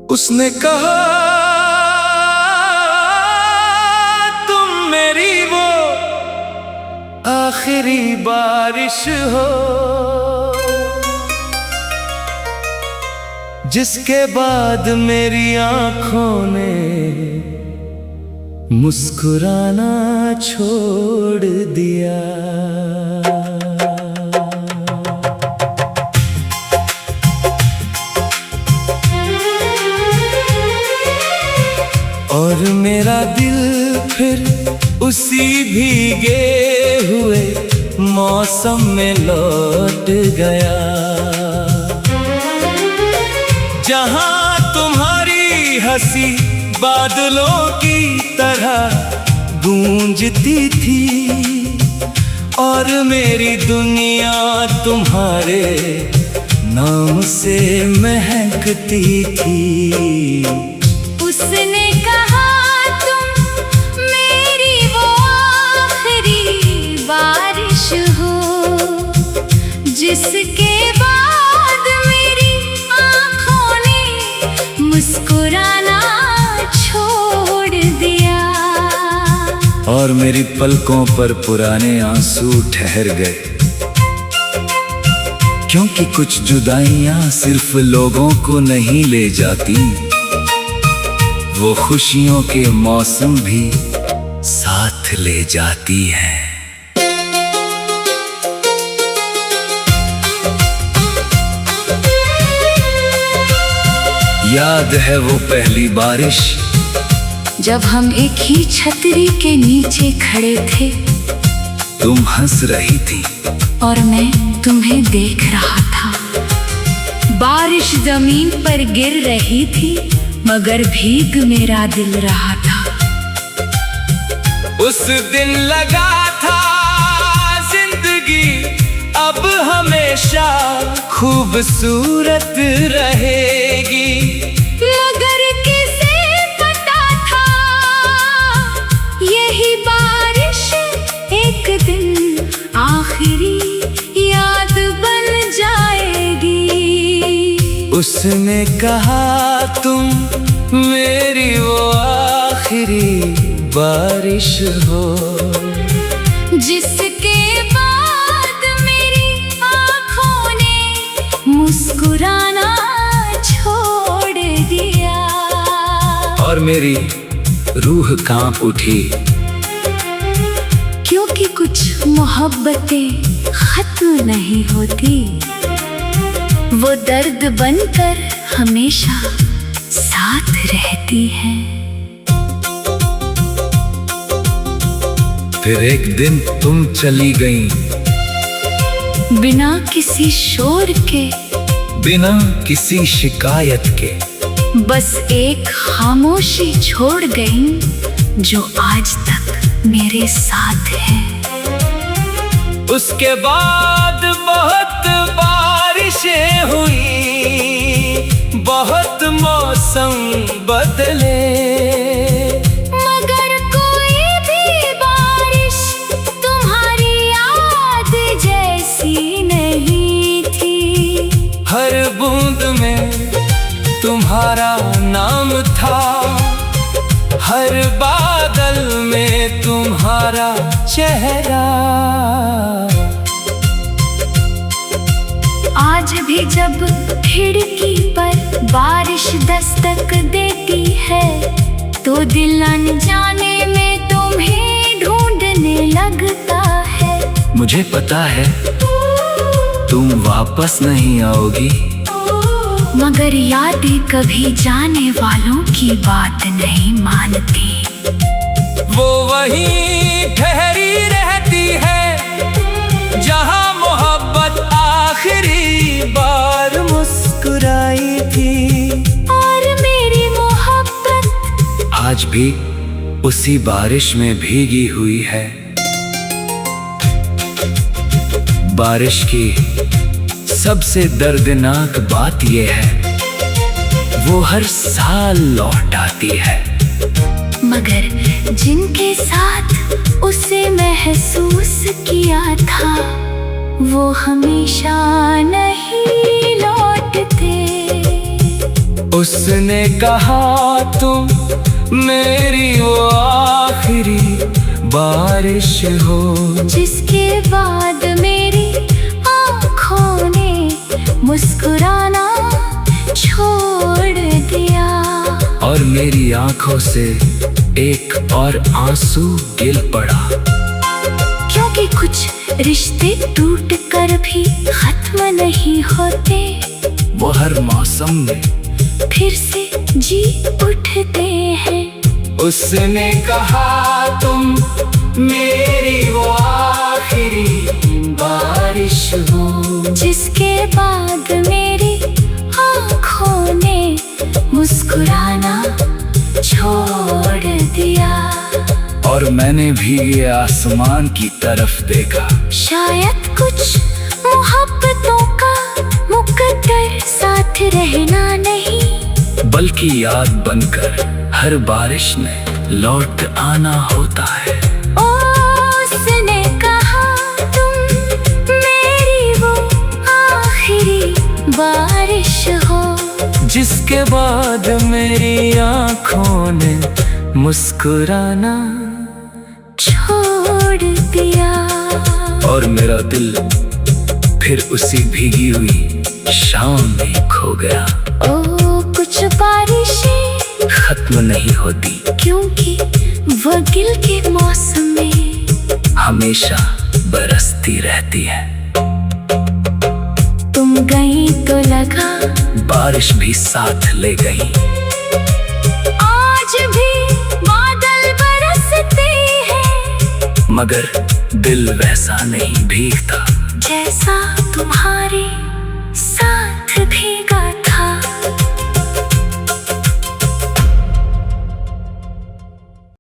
उसने कहा तुम मेरी वो आखिरी बारिश हो जिसके बाद मेरी आंखों ने मुस्कुराना छोड़ दिया। और मेरा दिल फिर उसी भीगे हुए मौसम में लौट गया जहां तुम्हारी हंसी बादलों की तरह गूंजती थी और मेरी दुनिया तुम्हारे नाम से महकती थी। उसने कहा तुम मेरी वो आखिरी बारिश हो जिसके बाद मेरी आंखों ने मुस्कुराना छोड़ दिया। और मेरी पलकों पर पुराने आंसू ठहर गए क्योंकि कुछ जुदाइयां सिर्फ लोगों को नहीं ले जाती, वो खुशियों के मौसम भी साथ ले जाती हैं। याद है वो पहली बारिश जब हम एक ही छतरी के नीचे खड़े थे। तुम हंस रही थी और मैं तुम्हें देख रहा था। बारिश जमीन पर गिर रही थी मगर भीग मेरा दिल रहा था। उस दिन लगा था जिंदगी अब हमेशा खूबसूरत रहेगी, मगर किसे पता था यही बारिश एक दिन आखिरी याद बन जाएगी। उसने कहा तुम मेरी वो आखिरी बारिश हो जिसके बाद मेरी आंखों ने मुस्कुराना छोड़ दिया। और मेरी रूह कांप उठी क्योंकि कुछ मोहब्बतें खत्म नहीं होती, वो दर्द बनकर हमेशा साथ रहती हैं। फिर एक दिन तुम चली गई बिना किसी शोर के, बिना किसी शिकायत के, बस एक खामोशी छोड़ गई जो आज तक मेरे साथ है। उसके बाद बहुत बारिशें हुई, बहुत मौसम बदले, मगर कोई भी बारिश तुम्हारी याद जैसी नहीं थी। हर बूंद में तुम्हारा नाम था, हर बादल में तुम्हारा चेहरा। आज भी जब खिड़की पर बारिश दस्तक देती है तो दिल अनजाने में तुम्हें ढूंढने लगता है। मुझे पता है तुम वापस नहीं आओगी, मगर यादें कभी जाने वालों की बात नहीं मानती। वो वहीं ठहरी रहती है जहां मोहब्बत आखिरी बार मुस्कुराई थी। और मेरी मोहब्बत आज भी उसी बारिश में भीगी हुई है। बारिश की सबसे दर्दनाक बात यह है वो हर साल लौट आती है, मगर जिनके साथ उसे महसूस किया था वो हमेशा नहीं लौटते। उसने कहा तुम मेरी वो आखिरी बारिश हो, जिसके बाद मेरी आँखों ने मुस्कुराना छोड़ दिया। और मेरी आंखों से एक और आंसू गिर पड़ा। क्योंकि कुछ रिश्ते टूट कर भी खत्म नहीं होते, वो हर मौसम में फिर से जी उठते हैं। उसने कहा तुम मेरी वो आखिरी बारिश हो, जिसके बाद मेरी आँखों ने मुस्कुराना छोड़ दिया। और मैंने भी ये आसमान की तरफ देखा। शायद कुछ मोहब्बतों का मुकद्दर साथ रहना नहीं, बल्कि याद बनकर हर बारिश में लौट आना होता है। उसने कहा तुम मेरी वो आखिरी बारिश हो, जिसके बाद मेरी आंखों ने मुस्कुराना छोड़ दिया। और मेरा दिल फिर उसी भीगी हुई शाम में खो गया। ओ कुछ बारिशें खत्म नहीं होती, क्योंकि वो गिल के मौसम में हमेशा बरसती रहती है। तुम गई तो लगा बारिश भी साथ ले गई। आज भी बादल बरसते हैं, मगर दिल वैसा नहीं भीगता जैसा तुम्हारे